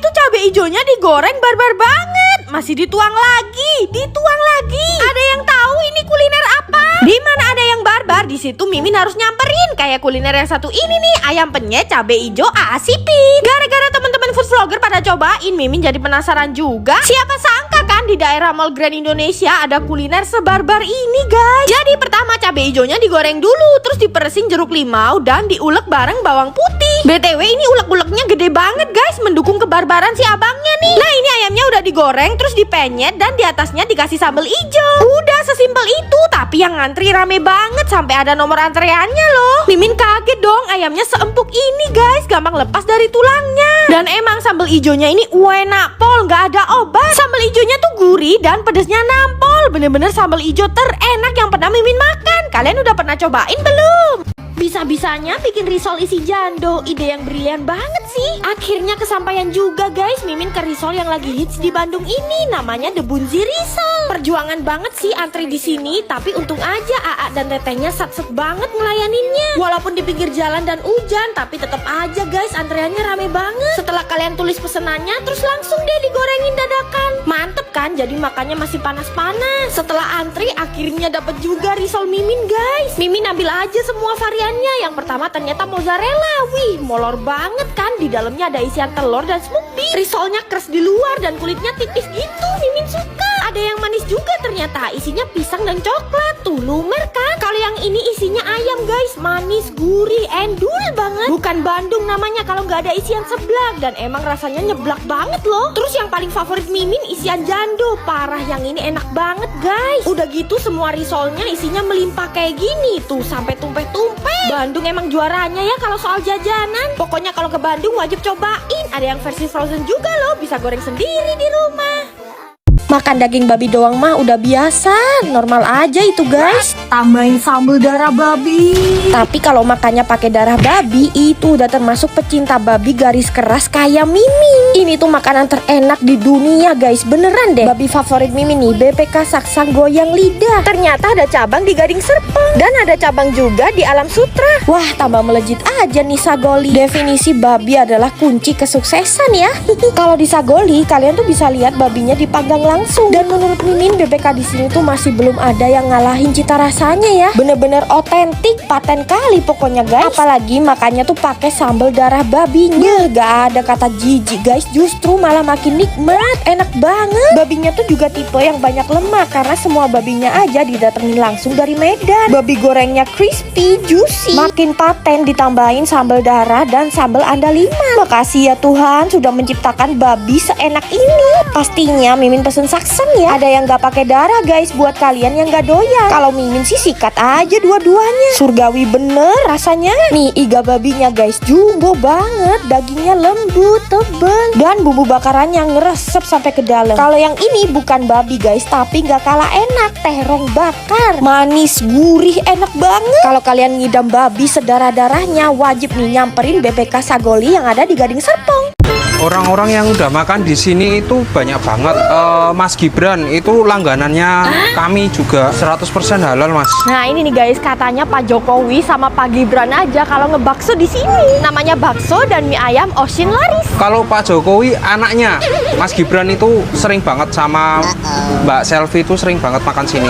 itu cabai hijaunya digoreng barbar banget. Masih dituang lagi. Ada yang tahu ini kuliner apa? Di mana ada yang barbar, di situ Mimin harus nyamperin. Kayak kuliner yang satu ini nih, ayam penyet cabai hijau Asipin. Gara-gara teman-teman food vlogger pada cobain, Mimin jadi penasaran juga. Siapa sangka kan di daerah Mall Grand Indonesia ada kuliner sebarbar ini, guys. Jadi pertama cabai hijaunya digoreng dulu, terus diperesin jeruk limau dan diulek bareng bawang putih. BTW ini ulek-uleknya gede banget, guys, mendukung kebarbaran si abangnya nih. Nah, ini ayamnya udah digoreng, terus dipenyet dan di atasnya dikasih sambal hijau. Udah sesimpel itu, tapi yang ngantri rame banget sampai ada nomor antreannya loh. Mimin kaget dong, ayamnya seempuk ini, guys, gampang lepas dari tulangnya. Dan emang sambal hijaunya ini enak pol, nggak ada obat. Sambal hijaunya tuh gurih dan pedesnya nampol. Bener-bener sambal hijau terenak yang pernah Mimin makan. Kalian udah pernah cobain belum? Bisa-bisanya bikin risol isi jando. Ide yang brilian banget sih. Akhirnya kesampaian juga, guys. Mimin ke risol yang lagi hits di Bandung ini. Namanya The Bunzi Risol. Perjuangan banget sih antri di sini, tapi untung aja Aa dan tetehnya sat-set banget ngelayaninnya. Walaupun di pinggir jalan dan hujan, tapi tetap aja, guys, antreannya rame banget. Setelah kalian tulis pesenannya, terus langsung deh digorengin dadakan. Mantep kan? Jadi makannya masih panas-panas. Setelah antri, akhirnya dapat juga risol Mimin, guys. Mimin ambil aja semua varian. Yang pertama ternyata mozzarella. Wih, molor banget kan. Di dalamnya ada isian telur dan smoothie. Risolnya keras di luar dan kulitnya tipis gitu. Mimin suka. Ada yang manis juga ternyata. Isinya pisang dan coklat. Tuh lumer kan. Kalau yang ini isinya ayam, guys. Manis, gurih, endul banget. Bukan Bandung namanya kalau nggak ada isian seblak. Dan emang rasanya nyeblak banget loh. Terus yang paling favorit Mimin isian jando. Parah, yang ini enak banget, guys. Udah gitu semua risolnya isinya melimpah kayak gini. Tuh sampai tumpeh-tumpeh. Bandung emang juaranya ya kalau soal jajanan. Pokoknya kalau ke Bandung wajib cobain. Ada yang versi frozen juga loh, bisa goreng sendiri di rumah. Makan daging babi doang mah udah biasa, normal aja itu, guys. Tambahin sambal darah babi. Tapi kalau makannya pakai darah babi, itu udah termasuk pecinta babi garis keras kayak Mimin. Ini tuh makanan terenak di dunia, guys, beneran deh. Babi favorit Mimin nih, BPK Saksang Goyang Lidah. Ternyata ada cabang di Gading Serpong dan ada cabang juga di Alam Sutra. Wah, tambah melejit aja nih Sagoli. Definisi babi adalah kunci kesuksesan ya. Kalau di Sagoli, kalian tuh bisa lihat babinya dipanggang langsung. Dan menurut Mimin, BPK di sini tuh masih belum ada yang ngalahin cita rasanya ya. Bener-bener otentik, paten kali pokoknya, guys. Apalagi makannya tuh pakai sambal darah babinya. Gak ada kata jijik, guys. Justru malah makin nikmat, enak banget. Babinya tuh juga tipe yang banyak lemak karena semua babinya aja didatengin langsung dari Medan. Babi gorengnya crispy, juicy. Makin paten ditambahin sambal darah dan sambal andaliman. Makasih ya Tuhan sudah menciptakan babi seenak ini. Pastinya Mimin pesen Sakseng ya. Ada yang gak pakai darah, guys, buat kalian yang gak doyan. Kalau Mimin sih sikat aja dua-duanya. Surgawi bener rasanya. Nih iga babinya, guys, jumbo banget. Dagingnya lembut, tebel, dan bumbu bakaran yang ngeresep sampai ke dalam. Kalau yang ini bukan babi, guys, tapi gak kalah enak. Terong bakar, manis, gurih, enak banget. Kalau kalian ngidam babi sedarah-darahnya, wajib nih nyamperin BPK Sagoli yang ada di Gading Serpong. Orang-orang yang udah makan di sini itu banyak banget. Mas Gibran itu langganannya kami juga 100% halal, Mas. Nah ini nih, guys, katanya Pak Jokowi sama Pak Gibran aja kalau ngebakso di sini. Namanya bakso dan mie ayam Osin Laris. Kalau Pak Jokowi anaknya Mas Gibran itu sering banget sama Mbak Selvi itu sering banget makan sini.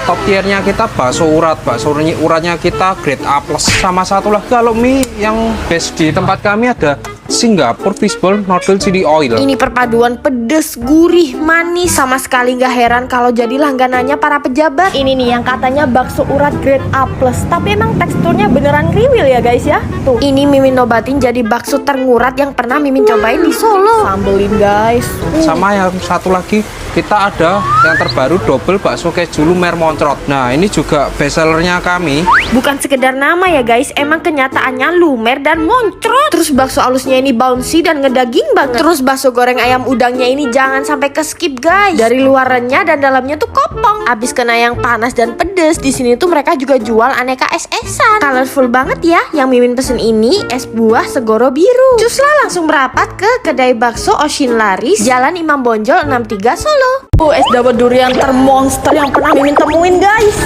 Top tiernya kita bakso urat. Bakso uratnya kita grade A+. Sama satu lagi kalau mie yang best di tempat kami ada Singapore Fishball Noodle Chili Oil. Ini perpaduan pedes, gurih, manis. Sama sekali nggak heran kalau jadi langganannya para pejabat. Ini nih yang katanya bakso urat grade A+. Tapi emang teksturnya beneran kriwil ya, guys ya. Tuh, ini Mimin nobatin jadi bakso terengurat yang pernah Mimin cobain di Solo. Sambelin, guys. Sama yang satu lagi kita ada yang terbaru double bakso keju lumer moncrot. Nah ini juga bestsellernya kami. Bukan sekedar nama ya, guys, emang kenyataannya lumer dan moncrot. Terus bakso alusnya ini bouncy dan ngedaging banget. Terus bakso goreng ayam udangnya ini jangan sampai ke skip, guys. Dari luar renyah dan dalamnya tuh kopong. Abis kena yang panas dan pedes, di sini tuh mereka juga jual aneka es-esan. Colorful banget ya. Yang Mimin pesen ini es buah segoro biru. Cuslah langsung merapat ke kedai bakso Osin Laris, Jalan Imam Bonjol 63 Solo. Es dawet durian termonster yang pernah Mimin temuin, guys.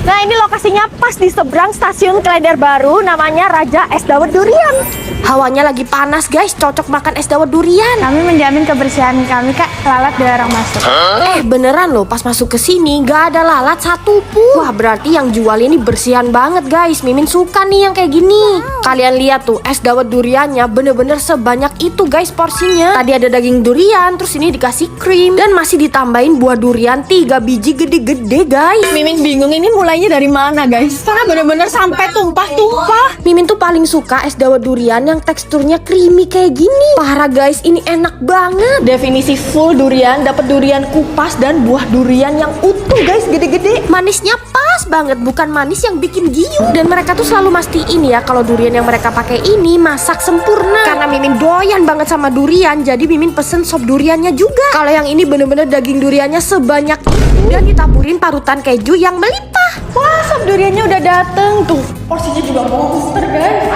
Nah, ini lokasinya pas di seberang stasiun Klender baru, namanya Raja Es Dawet Durian. Hawanya lagi panas guys, cocok makan es dawet durian. Kami menjamin kebersihan kami, Kak. Lalat dilarang masuk. Beneran loh, pas masuk ke sini nggak ada lalat satupun. Wah, berarti yang jual ini bersihan banget guys. Mimin suka nih yang kayak gini. Kalian lihat tuh, es dawet duriannya bener-bener sebanyak itu guys porsinya. Tadi ada daging durian, terus ini dikasih krim dan masih ditambahin buah durian 3 biji gede-gede guys. Mimin bingung ini mulainya dari mana, guys? Karena bener-bener sampai tumpah-tumpah. Mimin tuh paling suka es dawet durian yang teksturnya creamy kayak gini. Parah guys, ini enak banget. Definisi full durian, dapat durian kupas dan buah durian yang utuh, guys, gede-gede. Manisnya pas banget, bukan manis yang bikin giu. Dan mereka tuh selalu mastiin ya kalau durian yang mereka pakai ini masak sempurna. Karena Mimin doyan banget sama durian, jadi Mimin pesen sop duriannya juga. Kalau yang ini bener-bener daging duriannya sebanyak itu dan ditaburin parutan keju yang melimpah. Wah, sop duriannya udah dateng tuh. Porsinya juga monster, guys.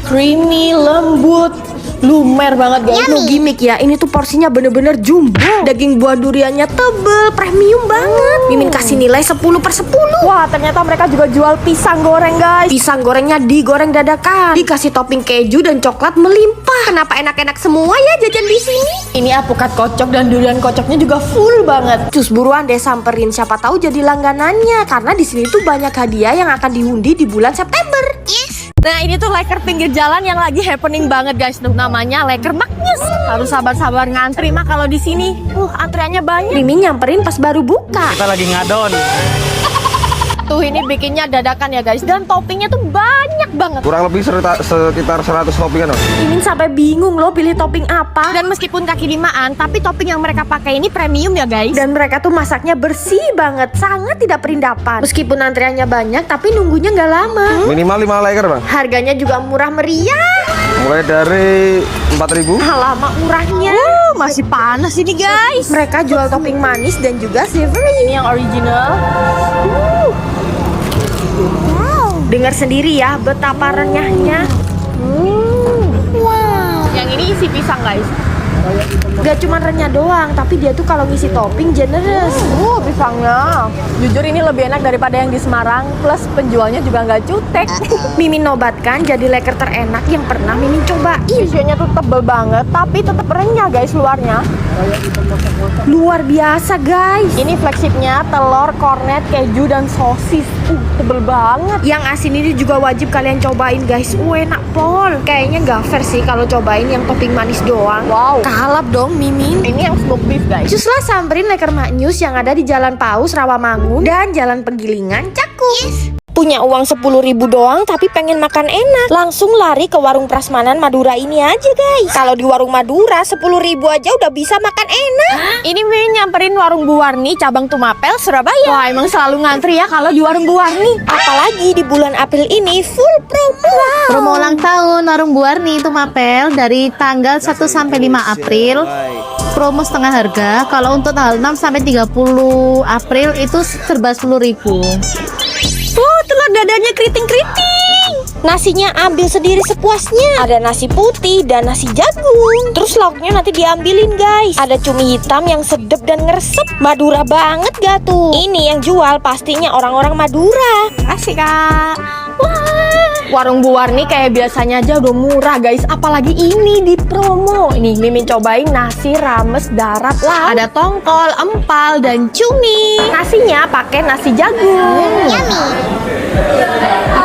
Creamy, lembut, lumer banget, guys. No gimmick ya, ini tuh porsinya bener-bener jumbo. Daging buah duriannya tebel, premium banget. Mimin kasih nilai 10/10. Wah, ternyata mereka juga jual pisang goreng, guys. Pisang gorengnya digoreng dadakan, dikasih topping keju dan coklat melimpah. Kenapa enak-enak semua ya jajan di sini? Ini apukat kocok dan durian kocoknya juga full banget. Cus buruan deh samperin, siapa tahu jadi langganannya. Karena di sini tuh banyak hadiah yang akan diundi di bulan September. Nah, ini tuh leker pinggir jalan yang lagi happening banget, guys. Tuh namanya leker Magnes. Harus sabar-sabar ngantri mah kalau di sini. Antriannya banyak. Mimin nyamperin pas baru buka. Kita lagi ngadon. Tuh ini bikinnya dadakan ya, guys. Dan toppingnya tuh banyak banget. Kurang lebih sekitar 100 toppingan. Mimin sampai bingung loh pilih topping apa. Dan meskipun kaki limaan, tapi topping yang mereka pakai ini premium ya, guys. Dan mereka tuh masaknya bersih banget, sangat tidak perindapan. Meskipun antriannya banyak, tapi nunggunya nggak lama. Minimal 5 leker, Bang. Harganya juga murah meriah. Mulai dari 4.000. Lama murahnya. Masih panas ini, guys. Mereka jual topping manis dan juga savory. Ini yang original. Dengar sendiri ya betapa renyahnya. Yang ini isi pisang, guys. Gak cuma renyah doang, tapi dia tuh kalau ngisi topping generous. Pisangnya. Jujur ini lebih enak daripada yang di Semarang. Plus penjualnya juga nggak jutek. Mimin nobatkan jadi leker terenak yang pernah Mimin cobain. Tisunya tuh tebel banget, tapi tetap renyah, guys, luarnya. Luar biasa guys. Ini flagshipnya telur, kornet, keju, dan sosis. Tebel banget. Yang asin ini juga wajib kalian cobain guys. Enak pol. Kayaknya gak fair sih kalau cobain yang topping manis doang. Wow. Kalap dong Mimin. Ini yang smoke beef, guys. Juslah samperin leker Maknyus yang ada di Jalan Paus, Rawamangun, dan Jalan Penggilingan, Cakung. Punya uang 10.000 doang tapi pengen makan enak, langsung lari ke warung prasmanan Madura ini aja guys. Kalau di warung Madura 10.000 aja udah bisa makan enak. Ini Min nyamperin warung Bu Warni cabang Tumapel, Surabaya. Wah, emang selalu ngantri ya kalau di warung Bu Warni. Apalagi di bulan April ini full promo. Promo ulang tahun warung Bu Warni Tumapel dari tanggal 1 sampai 5 April. Promo setengah harga. Kalau untuk tanggal 6 sampai 30 April itu serba 10.000. Telur dadanya keriting-keriting. Nasinya ambil sendiri sepuasnya. Ada nasi putih dan nasi jagung. Terus lauknya nanti diambilin guys. Ada cumi hitam yang sedep dan ngeresep. Madura banget gak tuh? Ini yang jual pastinya orang-orang Madura. Asik, Kak. Warung Bu Warni kayak biasanya aja udah murah, guys. Apalagi ini di promo. Ini Mimin cobain nasi rames darat lah. Ada tongkol, empal, dan cumi. Nasinya pakai nasi jagung.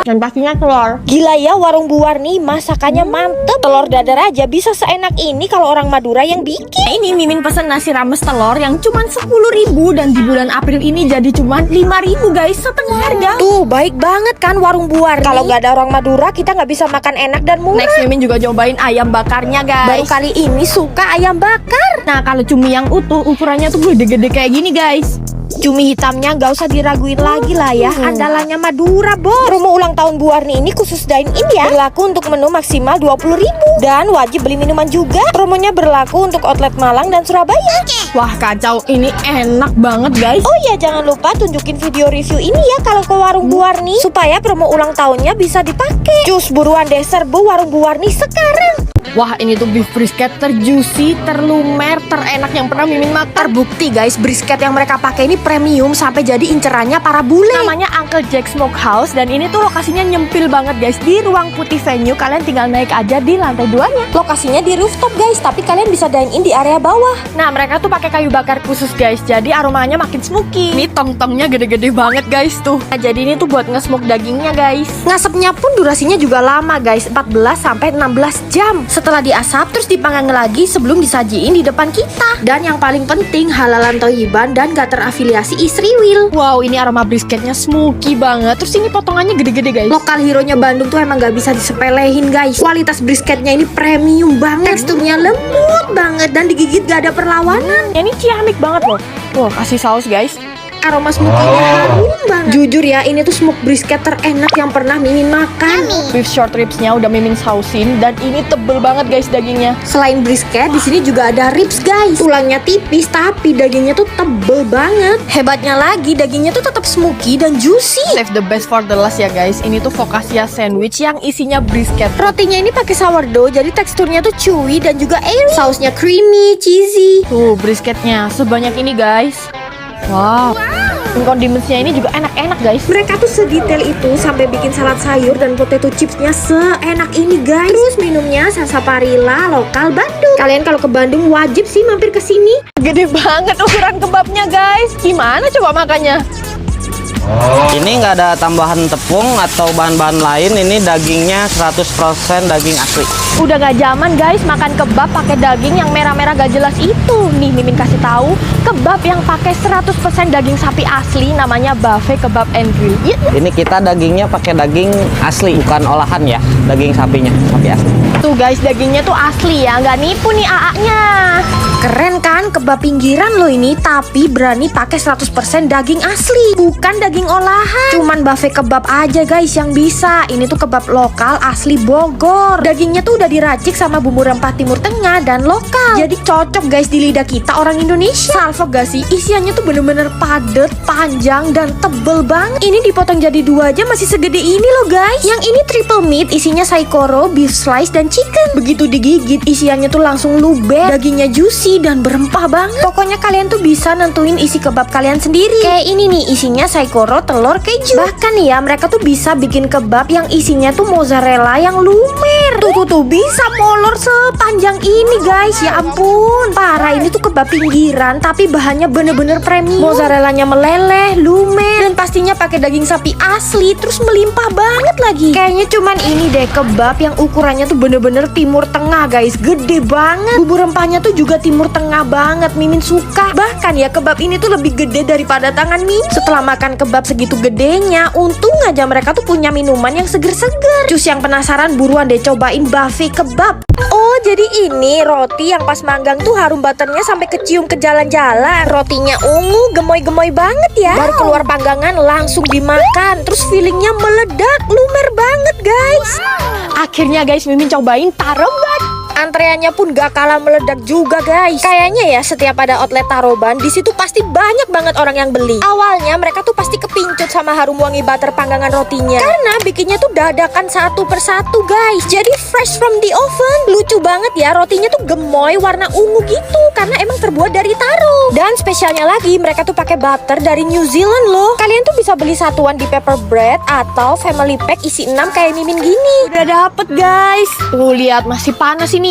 Dan pastinya telur. Gila ya warung Bu Warni masakannya mantep. Telur dadar aja bisa seenak ini kalau orang Madura yang bikin. Nah, ini Mimin pesen nasi rames telur yang cuman 10.000 dan di bulan April ini jadi cuman 5.000 guys, setengah harga. Tuh baik banget kan warung Bu Warni. Kalau nggak ada orang Madura kita nggak bisa makan enak dan murah. Next Mimin juga cobain ayam bakarnya guys. Baru kali ini suka ayam bakar. Nah kalau cumi yang utuh ukurannya tuh gede-gede kayak gini guys. Cumi hitamnya gak usah diraguin lagi lah ya. Andalannya Madura bos. Promo ulang tahun Bu Warni ini khusus dine-in ya. Berlaku untuk menu maksimal 20.000 dan wajib beli minuman juga. Promonya berlaku untuk outlet Malang dan Surabaya. Wah kacau, ini enak banget guys. Oh iya jangan lupa tunjukin video review ini ya kalau ke warung Bu Warni supaya promo ulang tahunnya bisa dipakai. Cus buruan deh serbu warung Bu Warni sekarang. Wah, ini tuh beef brisket terjuicy, terlumer, terenak yang pernah Mimin makan. Terbukti guys, brisket yang mereka pakai ini premium sampai jadi incerannya para bule. Namanya Uncle Jack Smokehouse dan ini tuh lokasinya nyempil banget guys. Di ruang putih venue, kalian tinggal naik aja di lantai 2-nya. Lokasinya di rooftop guys, tapi kalian bisa dine in di area bawah. Nah, mereka tuh pakai kayu bakar khusus guys, jadi aromanya makin smoky. Ini tong-tongnya gede-gede banget guys tuh. Nah, jadi ini tuh buat nge-smoke dagingnya guys. Ngasepnya pun durasinya juga lama guys, 14 sampai 16 jam. Setelah diasap terus dipanggang lagi sebelum disajiin di depan kita. Dan yang paling penting halalan toyiban dan gak terafiliasi Israel. Wow, ini aroma brisketnya smoky banget. Terus ini potongannya gede-gede guys. Lokal hero-nya Bandung tuh emang gak bisa disepelehin guys. Kualitas brisketnya ini premium banget. Teksturnya lembut banget dan digigit gak ada perlawanan. Ini ciamik banget loh. Tuh, kasih saus guys. Aroma smoky-nya harum banget. Jujur ya, ini tuh smoke brisket terenak yang pernah Mimin makan. Beef short ribsnya udah Mimin sausin dan ini tebel banget guys dagingnya. Selain brisket, di sini juga ada ribs guys. Tulangnya tipis tapi dagingnya tuh tebel banget. Hebatnya lagi, dagingnya tuh tetap smoky dan juicy. Save the best for the last ya guys. Ini tuh focaccia sandwich yang isinya brisket. Rotinya ini pakai sourdough, jadi teksturnya tuh chewy dan juga airy. Sausnya creamy, cheesy. Tuh brisketnya sebanyak ini guys. Wow. Condimentsnya ini juga enak-enak guys. Mereka tuh sedetail itu sampai bikin salad sayur dan potato chipsnya seenak ini guys. Terus minumnya sarsaparilla lokal Bandung. Kalian kalau ke Bandung wajib sih mampir ke sini. Gede banget ukuran kebabnya guys. Gimana coba makannya? Ini nggak ada tambahan tepung atau bahan-bahan lain. Ini dagingnya 100% daging asli. Udah gak zaman guys makan kebab pakai daging yang merah-merah gak jelas itu. Nih Mimin kasih tahu, kebab yang pakai 100% daging sapi asli namanya Buffet Kebab and Grill. Ini kita dagingnya pakai daging asli, bukan olahan ya. Daging sapinya, sapi asli. Tuh guys, dagingnya tuh asli ya, nggak nipu nih AA-nya. Keren kan, kebab pinggiran loh ini, tapi berani pakai 100% daging asli, bukan daging olahan. Cuman buffet kebab aja guys yang bisa. Ini tuh kebab lokal asli Bogor. Dagingnya tuh udah diracik sama bumbu rempah Timur Tengah dan lokal. Jadi cocok guys di lidah kita orang Indonesia. Salfok gak sih? Isiannya tuh bener-bener padet, panjang, dan tebel banget. Ini dipotong jadi dua aja masih segede ini loh guys. Yang ini triple meat, isinya saikoro, beef slice, dan chicken. Begitu digigit, isiannya tuh langsung luber. Dagingnya juicy dan berempah banget. Pokoknya kalian tuh bisa nentuin isi kebab kalian sendiri. Kayak ini nih, isinya saikoro, telur, keju. Bahkan nih ya, mereka tuh bisa bikin kebab yang isinya tuh mozzarella yang lumer. Tuh bisa molor sepanjang ini guys. Ya ampun, parah, ini tuh kebab pinggiran tapi bahannya bener-bener premium. Mozzarellanya meleleh, lumer, dan pastinya pakai daging sapi asli. Terus melimpah banget lagi. Kayaknya cuman ini deh kebab yang ukurannya tuh bener-bener Timur Tengah guys. Gede banget. Bumbu rempahnya tuh juga Timur Tengah banget. Mimin suka. Bahkan ya kebab ini tuh lebih gede daripada tangan Mimin. Setelah makan kebab segitu gedenya, untung aja mereka tuh punya minuman yang seger-seger. Cus yang penasaran buruan deh cobain buffet kebab. Oh jadi ini roti yang pas manggang tuh harum butternya sampai kecium ke jalan-jalan. Rotinya ungu, gemoy-gemoy banget ya. Baru keluar panggangan langsung dimakan. Terus feelingnya meledak, lumer banget guys. Akhirnya guys Mimin cobain taroban. Antreannya pun gak kalah meledak juga guys. Kayaknya ya setiap ada outlet taroban di situ pasti banyak banget orang yang beli. Awalnya mereka tuh pasti kepincut sama harum wangi butter panggangan rotinya, karena bikinnya tuh dadakan satu persatu guys. Jadi fresh from the oven. Lucu banget ya, rotinya tuh gemoy warna ungu gitu karena emang terbuat dari taro. Dan spesialnya lagi mereka tuh pakai butter dari New Zealand loh. Kalian tuh bisa beli satuan di paper bread atau family pack isi 6 kayak Mimin gini. Udah dapet guys. Tuh lihat masih panas ini.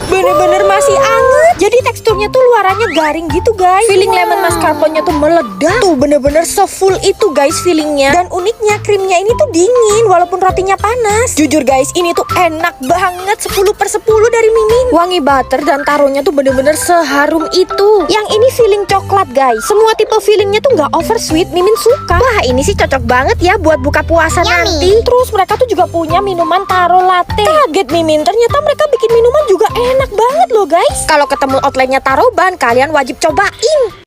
Bener-bener masih anget. Jadi teksturnya tuh luarannya garing gitu guys. Feeling lemon mascarpone-nya tuh meledak. Tuh bener-bener se-full itu guys feelingnya. Dan uniknya krimnya ini tuh dingin walaupun rotinya panas. Jujur guys, ini tuh enak banget. 10/10 dari Mimin. Wangi butter dan taronya tuh bener-bener seharum itu. Yang ini feeling coklat guys. Semua tipe feelingnya tuh gak over sweet. Mimin suka. Wah ini sih cocok banget ya buat buka puasa nanti. Terus mereka tuh juga punya minuman taro latte. Kaget Mimin, ternyata mereka bikin minuman juga enak banget loh guys. Kalau ketemu outletnya taroban, kalian wajib cobain.